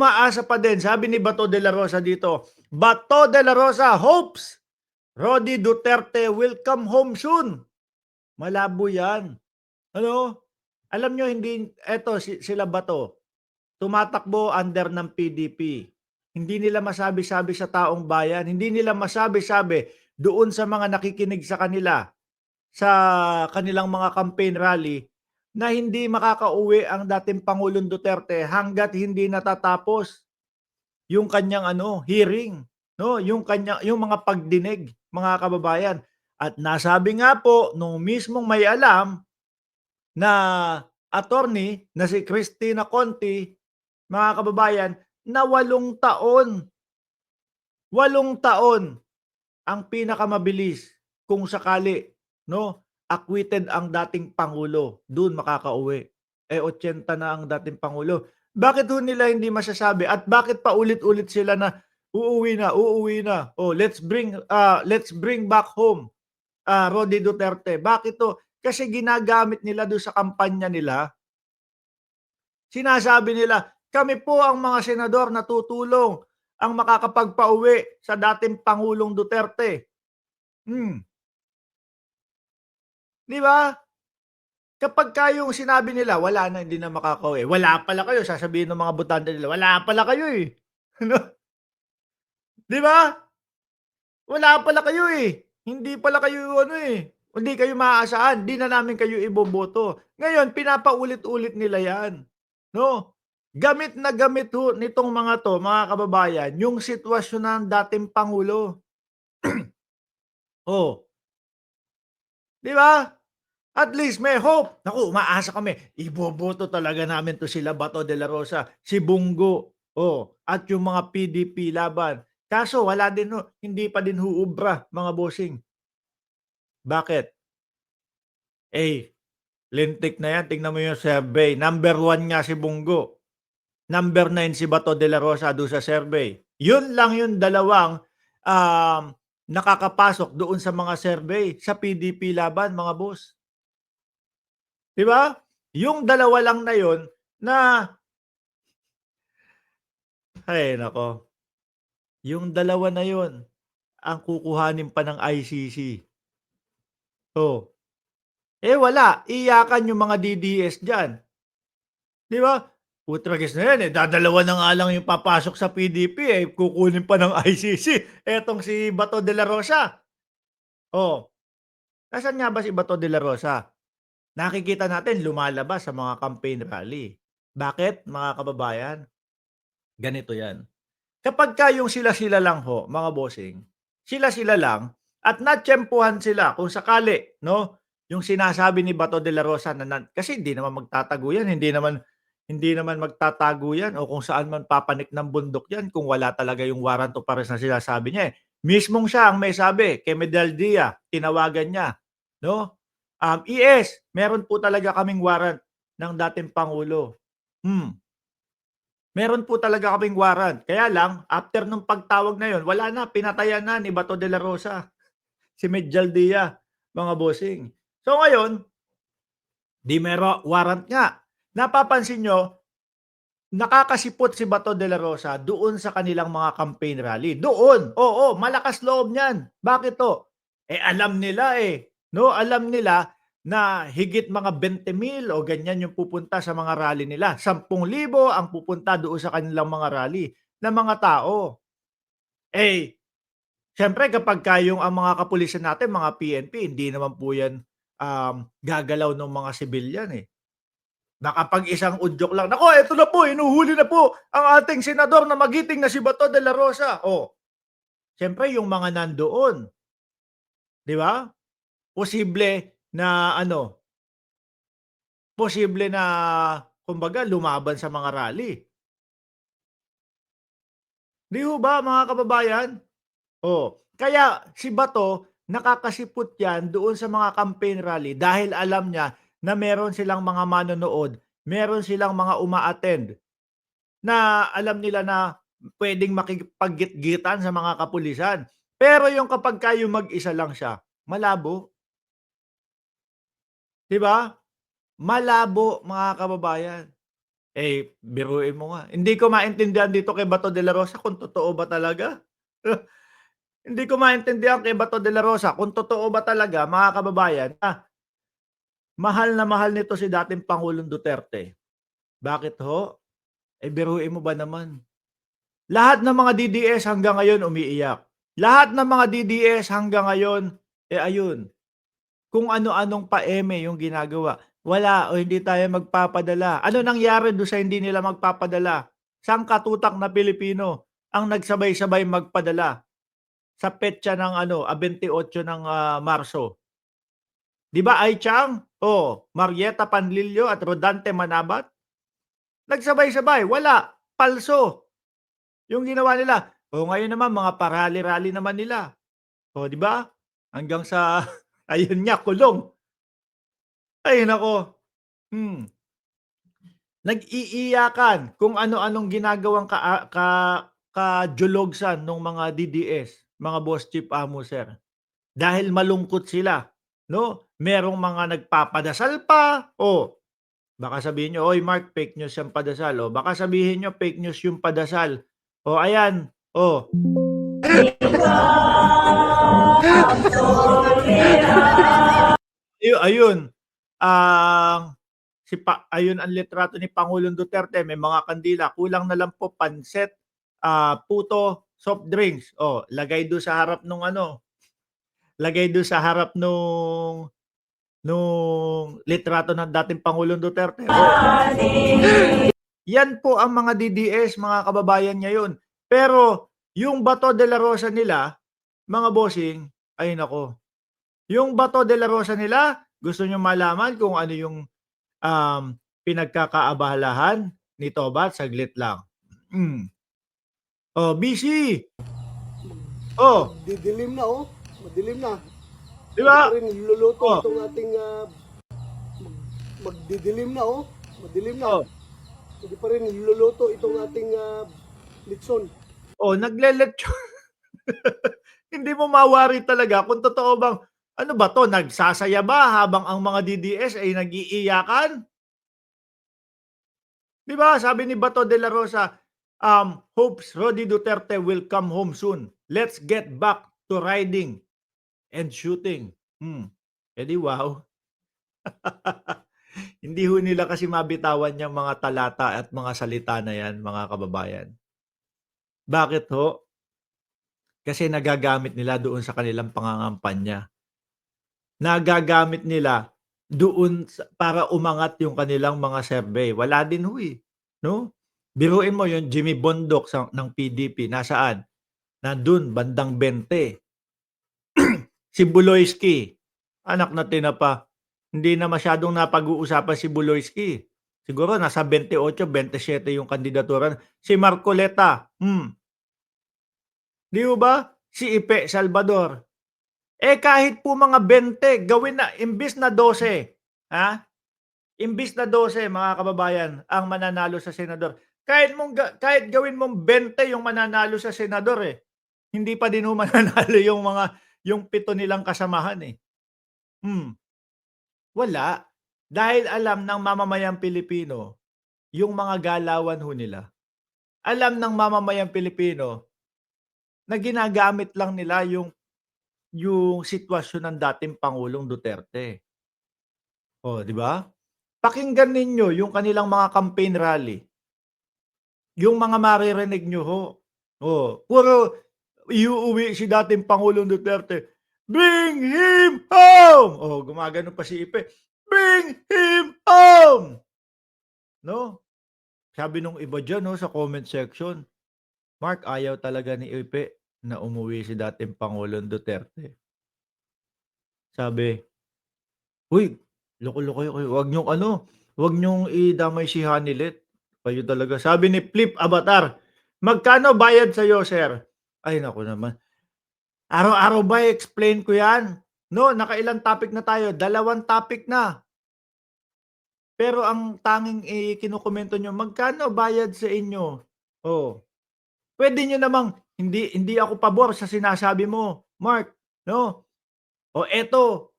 umaasa pa din. Sabi ni Bato de la Rosa dito, Bato de la Rosa hopes Rodi Duterte will come home soon. Malabo yan. Ano? Alam nyo, hindi, eto, sila Bato, tumatakbo under ng PDP. Hindi nila masabi-sabi sa taong bayan. Hindi nila masabi-sabi doon sa mga nakikinig sa kanila sa kanilang mga campaign rally na hindi makakauwi ang dating Pangulong Duterte hangga't hindi natatapos yung kanyang hearing, no? Yung mga pagdinig, mga kababayan. At nasabi nga po nung mismong may alam na attorney na si Christina Conti, mga kababayan, na 8 taon, 8 taon ang pinakamabilis kung sakali, no, acquitted ang dating pangulo, dun makakauwi. 80 na ang dating pangulo. Bakit ho nila hindi masasabi at bakit paulit-ulit sila na uuwi na, uuwi na. Oh, let's bring back home Rodi Duterte. Bakit to? Kasi ginagamit nila doon sa kampanya nila. Sinasabi nila, kami po ang mga senador na tutulong ang makakapagpauwi sa dating Pangulong Duterte. Di ba? Kapag yung sinabi nila, wala na, hindi na makakauwi. Wala pala kayo, sasabihin ng mga botante nila, wala pala kayo eh. Ano? Di ba? Wala pala kayo eh. Hindi pala kayo hindi kayo maaasahan. Di na namin kayo iboboto. Ngayon, pinapaulit-ulit nila yan. No? Gamit na gamit ho nitong mga to, mga kababayan, yung sitwasyon ng dating Pangulo. Oh. Di ba? At least may hope. Naku, umaasa kami. Iboboto talaga namin to sila Bato de la Rosa, si Bungo, at yung mga PDP laban. Kaso wala din hindi pa din huubra, mga bossing. Bakit? Lintik na yan. Tingnan mo yung survey. Number 1 nga si Bungo. Number 9 si Bato de la Rosa doon sa survey. Yun lang yung dalawang nakakapasok doon sa mga survey sa PDP laban, mga boss. Di ba? Yung dalawa lang na yun na ay nako. Yung dalawa na yun ang kukuhanin pa ng ICC. Oh. Wala. Iyakan yung mga DDS dyan. Di ba? Putragis na yan Dadalawa na nga lang yung papasok sa PDP kukunin pa ng ICC. Etong si Bato de la Rosa. Oh. Nasaan nga ba si Bato de la Rosa? Nakikita natin lumalabas sa mga campaign rally. Bakit, mga kababayan? Ganito yan. Kapag yung sila-sila lang ho, mga bossing, sila-sila lang at natsyempuhan sila kung sakali, no? Yung sinasabi ni Bato de la Rosa kasi hindi naman magtatago yan, hindi naman magtatago yan o kung saan man papanik ng bundok yan kung wala talaga yung warrant of arrest na sinasabi niya. Mismong siya ang may sabi, kay Medel Dia, tinawagan niya, no? ES, meron po talaga kaming warrant ng dating Pangulo. Meron po talaga kaming warrant. Kaya lang, after nung pagtawag na yon, wala na, pinatayan na ni Bato de la Rosa, si Medel Dia, mga bossing. So ngayon, di meron warrant nga. Napapansin nyo, nakakasipot si Bato de la Rosa doon sa kanilang mga campaign rally. Doon, oo, malakas loob niyan. Bakit to? Alam nila no? Alam nila na higit mga 20,000 o ganyan yung pupunta sa mga rally nila. 10,000 ang pupunta doon sa kanilang mga rally na mga tao. Siyempre kapag yung ang mga kapulisan natin, mga PNP, hindi naman po yan gagalaw ng mga sibilyan Baka pag isang udyok lang, nako, eto na po, hinuhuli na po ang ating senador na magiting na si Bato de la Rosa. Siyempre yung mga nandoon, di ba? Posible na kumbaga lumaban sa mga rally. Di ho ba, mga kababayan? Kaya si Bato nakakasipot yan doon sa mga campaign rally dahil alam niya na meron silang mga manonood, meron silang mga uma-attend na alam nila na pwedeng makipag-gitgitan sa mga kapulisan. Pero yung kapag yung mag-isa lang siya, malabo. 'Di ba? Malabo, mga kababayan. Biruin mo nga, hindi ko maintindihan dito kay Bato de la Rosa kung totoo ba talaga. Hindi ko maintindihan kay Bato de la Rosa kung totoo ba talaga, mga kababayan, na mahal na mahal nito si dating Pangulong Duterte. Bakit ho? Biruin mo ba naman, lahat ng mga DDS hanggang ngayon umiiyak. Lahat ng mga DDS hanggang ngayon, ayun, kung ano-anong paeme yung ginagawa. Wala o hindi tayo magpapadala. Ano nangyari dun sa hindi nila magpapadala? Sangkatutak na Pilipino ang nagsabay-sabay magpadala sa petsa ng 28 ng, Marso. 'Di ba, Ai Chang, Marieta Panlilio at Rodante Manabat, nagsabay-sabay, wala, palso yung ginawa nila. Ngayon naman mga pa-rally-rally naman nila. 'Di ba? Hanggang sa ayun nga, kulong. Ay naku, hmm. Nag-iiyakan kung ano-anong ginagawang kajulogsan nung mga DDS, mga boss chief amo, sir. Dahil malungkot sila, 'no? Merong mga nagpapadasal pa, baka sabihin niyo, "Oy Mark, fake news yang padasal." Baka sabihin niyo fake news yung padasal. Ayan, ayun, ang ayun ang litrato ni Pangulong Duterte, may mga kandila, kulang na lang po pansit, puto, soft drinks. Lagay dun sa harap nung lagay dun sa harap nung litrato ng dating Pangulong Duterte. Yan po ang mga DDS, mga kababayan ngayon. Pero yung Bato de la Rosa nila, mga bossing, ay naku, yung Bato de la Rosa nila, gusto niyo malaman kung ano yung pinagkakaabalahan ni Tobat? Saglit lang. Busy. Didilim na, madilim na. 'Di Hindi ba? pa rin niluluto Oh, itong ating magdidilim na, madilim na. oh, Hindi pa rin niluluto itong ating litson. nagleletsyon. Hindi mo mawari talaga kung totoo bang ano ba 'to, nagsasaya ba habang ang mga DDS ay nag-iiyakan? 'Di ba sabi ni Bato de la Rosa, "Hopes Rody Duterte will come home soon. Let's get back to riding and shooting." Di wow. Hindi ho nila kasi mabitawan yang mga talata at mga salita na yan, mga kababayan. Bakit ho? Kasi nagagamit nila doon sa kanilang pangangampanya. Nagagamit nila doon para umangat yung kanilang mga survey. Wala din ho, 'no? Biruin mo yung Jimmy Bondoc ng PDP nasaan? Nandun bandang 20. Si Buloyski, anak na tinapa, hindi na masyadong napag-uusapan si Buloyski. Siguro nasa 28, 27 yung kandidatura. Si Marcoleta, 'di ho ba? Si Ipe Salvador. Kahit po mga 20 gawin na imbis na 12, ha? Imbis na 12 mga kababayan ang mananalo sa senador. Kahit gawin mong 20 yung mananalo sa senador, hindi pa din ho mananalo yung 7 nilang kasamahan, Hmm, wala. Dahil alam ng mamamayang Pilipino yung mga galawan ho nila. Alam ng mamamayang Pilipino na ginagamit lang nila yung sitwasyon ng dating Pangulong Duterte. 'Di ba? Pakinggan ninyo yung kanilang mga campaign rally, yung mga maririnig niyo ho. Puro iuuwi si dating Pangulong Duterte, "Bring him home!" Gumagano pa si Ipe, "Bring him home!" 'No? Sabi nung iba diyan 'no, sa comment section, "Mark, ayaw talaga ni Ipe na umuwi si dating Pangulong Duterte." Sabi, "Uy, loko-loko kayo, wag niyong idamay si Hanilet. Kayo talaga." Sabi ni Flip Avatar, "Magkano bayad sa'yo, sir?" Ay naku naman, araw-araw ba i-explain ko 'yan? 'No, nakailang topic na tayo, 2 topic na. Pero ang tanging kinokomento niyo, "Magkano bayad sa inyo?" Oh, puwede niyo namang, "Hindi ako pabor sa sinasabi mo, Mark." 'No? Eto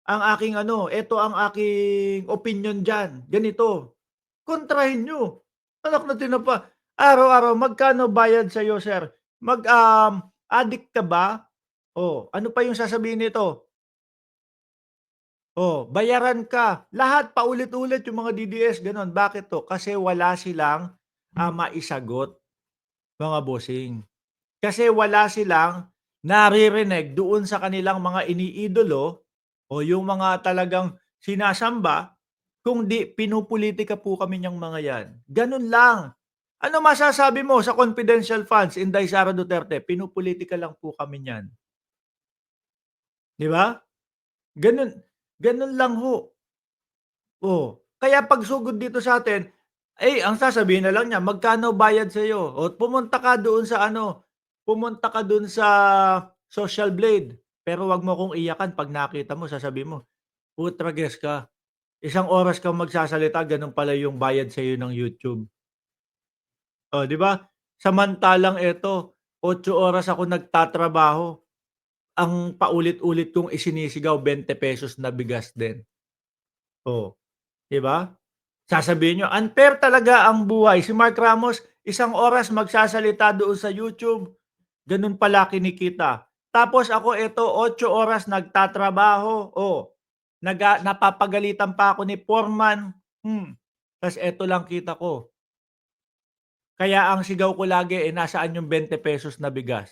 ang aking eto ang aking opinyon diyan, ganito. kontrahin niyo. Anak na tinapa, araw-araw magkano bayad sa'yo sir? Addict ka ba? Oh, ano pa yung sasabihin nito? Oh, bayaran ka. Lahat paulit-ulit yung mga DDS gano'n. Bakit 'to? Kasi wala silang, maisagot mga bossing. Kasi wala silang naririnig doon sa kanilang mga iniidolo o yung mga talagang sinasamba, kundi pinupulitika po kami niyang mga 'yan. Gano'n lang. Ano masasabi mo sa confidential funds, Inday Sara Duterte? Pinupulitika lang po kami niyan, 'di ba? Gano'n gano'n lang ho. Oh, kaya 'pag sugod dito sa'tin, ang sasabihin na lang niya, "Magkano bayad sa'yo?" O pumunta ka doon sa ano, pumunta ka do'n sa Social Blade, pero 'wag mo akong iyakan 'pag nakita mo sasabihin mo, "Putragis ka, isang oras kang magsasalita gano'n pala yung bayad sa'yo ng YouTube." Oh, 'di ba? Samantalang eto, 8 oras ako nagtatrabaho, ang paulit-ulit kong isinisigaw ₱20 na bigas din. Oh, 'di ba? Sasabihin niyo, "Unfair talaga ang buhay." Si Mark Ramos, 1 oras magsasalita doon sa YouTube, gano'n pala kinikita. Tapos ako eto 8 oras nagtatrabaho, napapagalitan pa ako ni foreman, ta's eto lang kita ko. Kaya ang sigaw ko lagi, "Nasaan yung ₱20 na bigas?"